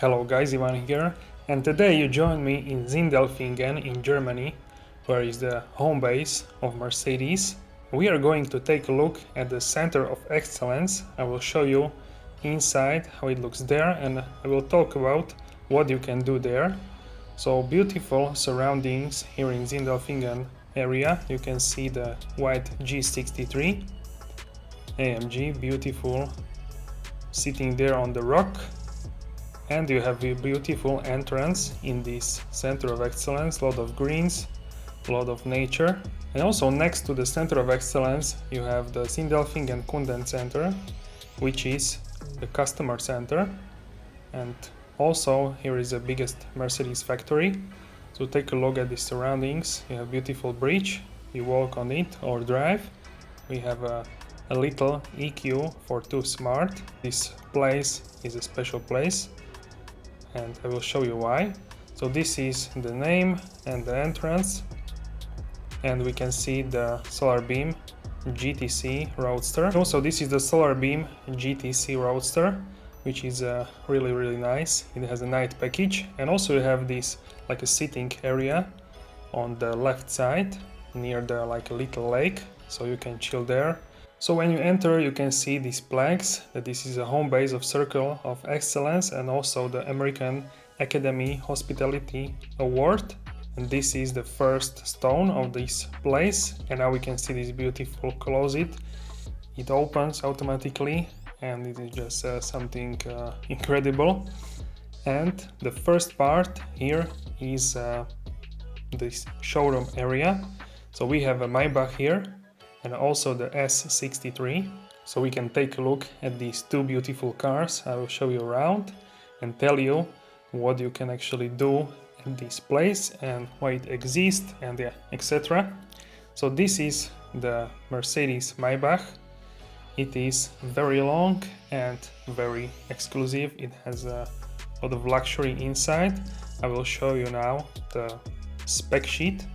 Hello guys, Ivan here, and today you join me in Sindelfingen in Germany, where is the home base of Mercedes. We are going to take a look at the Center of Excellence. I will show you inside how it looks there, and I will talk about what you can do there. So beautiful surroundings here in Sindelfingen area. You can see the white G63 AMG, beautiful, sitting there on the rock. And you have a beautiful entrance in this Center of Excellence, a lot of greens, a lot of nature. And also next to the Center of Excellence you have the Sindelfingen Kunden Center, which is the customer center. And also here is the biggest Mercedes factory. So take a look at the surroundings. You have beautiful bridge, you walk on it or drive. We have a little EQ for Too Smart. This place is a special place, and I will show you why. So this is the name and the entrance, and we can see the Solar Beam GTC Roadster. Also this is the Solar Beam GTC Roadster, which is really nice. It has a night package, and also you have this like a sitting area on the left side near the like a little lake, so you can chill there. So when you enter, you can see these flags that this is a home base of Circle of Excellence and also the American Academy Hospitality Award. And this is the first stone of this place. And now we can see this beautiful closet. It opens automatically and it is just something incredible. And the first part here is this showroom area. So we have a Maybach here, and also the S63. So we can take a look at these two beautiful cars. I will show you around and tell you what you can actually do in this place and why it exists and yeah, etc. So this is the Mercedes Maybach. It is very long and very exclusive. It has a lot of luxury inside. I will show you now the spec sheet.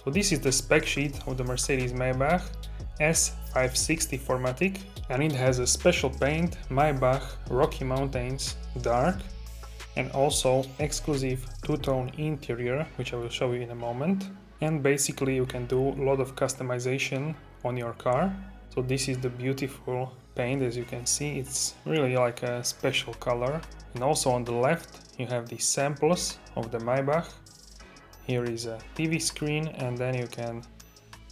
So this is the spec sheet of the Mercedes Maybach S560 4MATIC, and it has a special paint Maybach Rocky Mountains Dark, and also exclusive two-tone interior, which I will show you in a moment. And basically you can do a lot of customization on your car. So this is the beautiful paint. As you can see, it's really like a special color. And also on the left you have the samples of the Maybach. Here is a TV screen, and then you can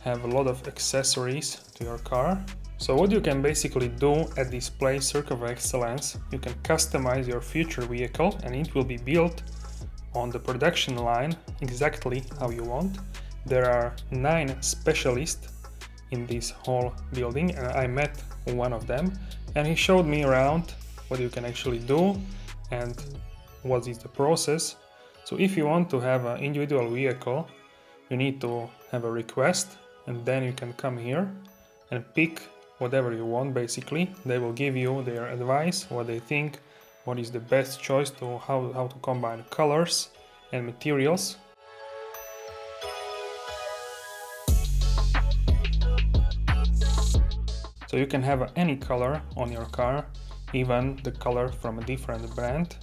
have a lot of accessories to your car. So what you can basically do at this place, Circle of Excellence, you can customize your future vehicle and it will be built on the production line exactly how you want. There are 9 specialists in this whole building, and I met one of them and he showed me around what you can actually do and what is the process. So if you want to have an individual vehicle, you need to have a request, and then you can come here and pick whatever you want. Basically, they will give you their advice, what they think, what is the best choice to how to combine colors and materials. So you can have any color on your car, even the color from a different brand.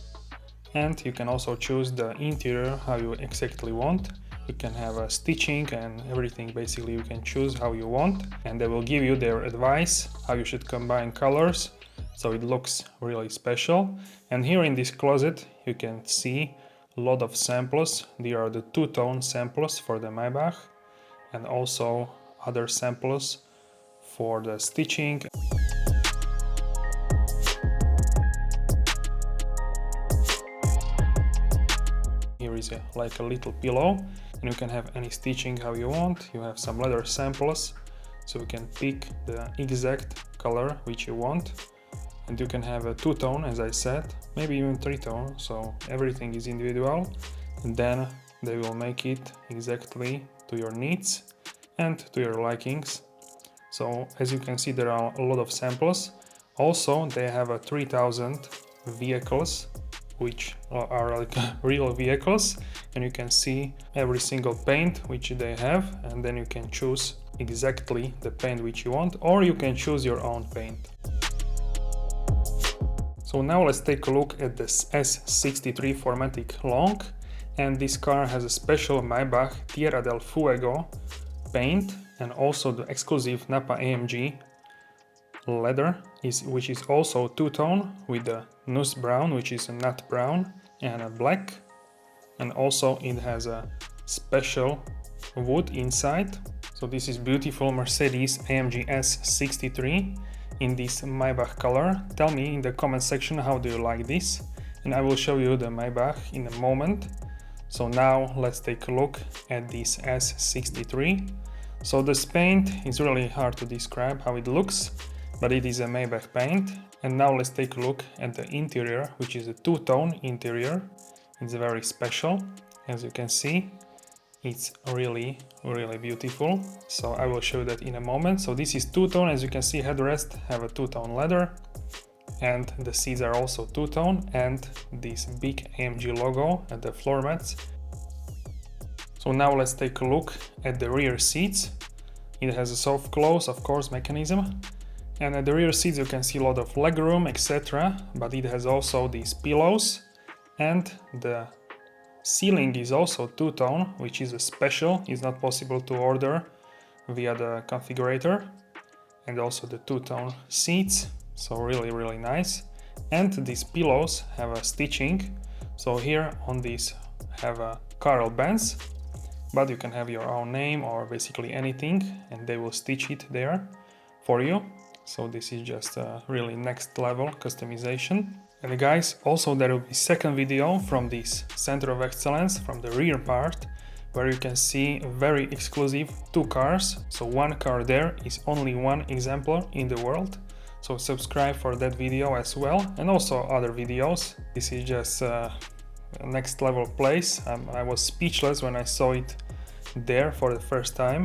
And you can also choose the interior how you exactly want. You can have a stitching and everything. Basically you can choose how you want, and they will give you their advice how you should combine colors so it looks really special. And here in this closet you can see a lot of samples. There are the two-tone samples for the Maybach and also other samples for the stitching. Here is like a little pillow, and you can have any stitching how you want. You have some leather samples, so you can pick the exact color which you want. And you can have a two-tone, as I said, maybe even three-tone, so everything is individual. And then they will make it exactly to your needs and to your likings. So as you can see, there are a lot of samples. Also they have a 3000 vehicles which are like real vehicles, and you can see every single paint which they have, and then you can choose exactly the paint which you want, or you can choose your own paint. So now let's take a look at this S63 4MATIC long, and this car has a special Maybach Tierra del Fuego paint and also the exclusive Napa AMG leather, which is also two-tone with the nuss brown, which is a nut brown, and a black, and also it has a special wood inside. So this is beautiful Mercedes AMG S63 in this Maybach color. Tell me in the comment section how do you like this, and I will show you the Maybach in a moment. So now let's take a look at this S63. So this paint is really hard to describe how it looks, but it is a Maybach paint. And now let's take a look at the interior, which is a two-tone interior. It's very special. As you can see, it's really beautiful. So I will show that in a moment. So this is two-tone. As you can see, headrest have a two-tone leather, and the seats are also two-tone, and this big AMG logo at the floor mats. So now let's take a look at the rear seats. It has a soft close, of course, mechanism. And at the rear seats you can see a lot of legroom, etc. But it has also these pillows, and the ceiling is also two-tone, which is a special. It's not possible to order via the configurator. And also the two-tone seats, so really nice. And these pillows have a stitching. So here on these have a Carl Benz, but you can have your own name or basically anything, and they will stitch it there for you. So this is just a really next level customization. And guys, also there will be second video from this Center of Excellence, from the rear part, where you can see very exclusive two cars. So one car there is only one exemplar in the world. So subscribe for that video as well, and also other videos. This is just a next level place. I was speechless when I saw it there for the first time.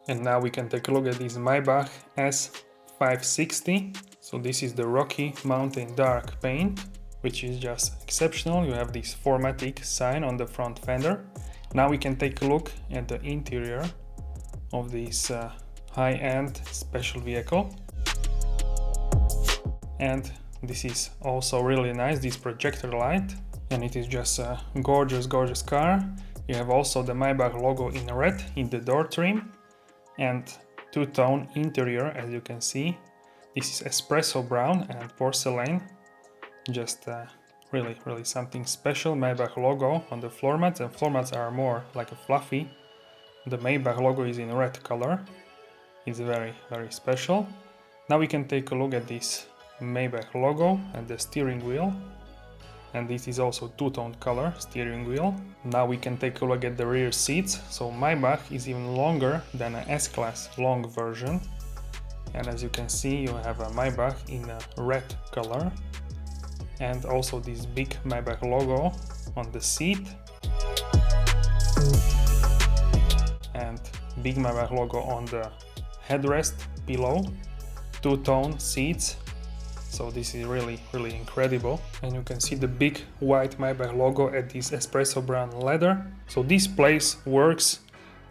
And now we can take a look at this Maybach S560. So this is the Rocky Mountain Dark paint, which is just exceptional. You have this 4MATIC sign on the front fender. Now we can take a look at the interior of this high-end special vehicle. And this is also really nice, this projector light. And it is just a gorgeous car. You have also the Maybach logo in red in the door trim. And two-tone interior, as you can see. This is espresso brown and porcelain. Just really something special. Maybach logo on the floor mats, and floor mats are more like a fluffy. The Maybach logo is in red color. It's very special. Now we can take a look at this Maybach logo and the steering wheel. And this is also two-tone color steering wheel. Now we can take a look at the rear seats. So Maybach is even longer than an S-Class long version. And as you can see, you have a Maybach in a red color. And also this big Maybach logo on the seat. And big Maybach logo on the headrest pillow. Two-tone seats. So this is really incredible. And you can see the big white Maybach logo at this espresso brown leather. So this place works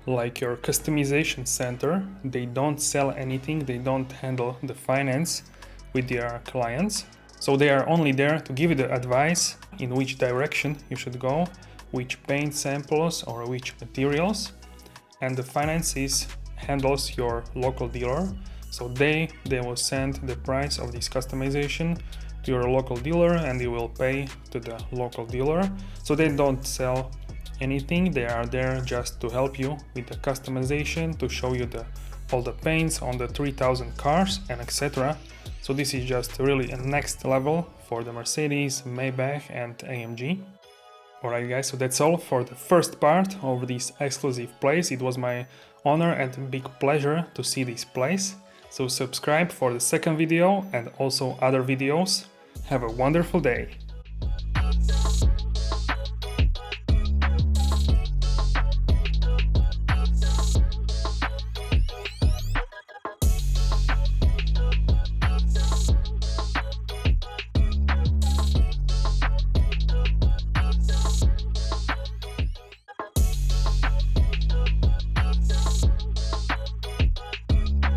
like your customization center. They don't sell anything, they don't handle the finance with their clients. So they are only there to give you the advice in which direction you should go, which paint samples or which materials. And the finances handles your local dealer. So they will send the price of this customization to your local dealer, and you will pay to the local dealer. So they don't sell anything, they are there just to help you with the customization, to show you all the paints on the 3000 cars and etc. So this is just really a next level for the Mercedes, Maybach and AMG. Alright guys, so that's all for the first part of this exclusive place. It was my honor and big pleasure to see this place. So subscribe for the second video and also other videos. Have a wonderful day!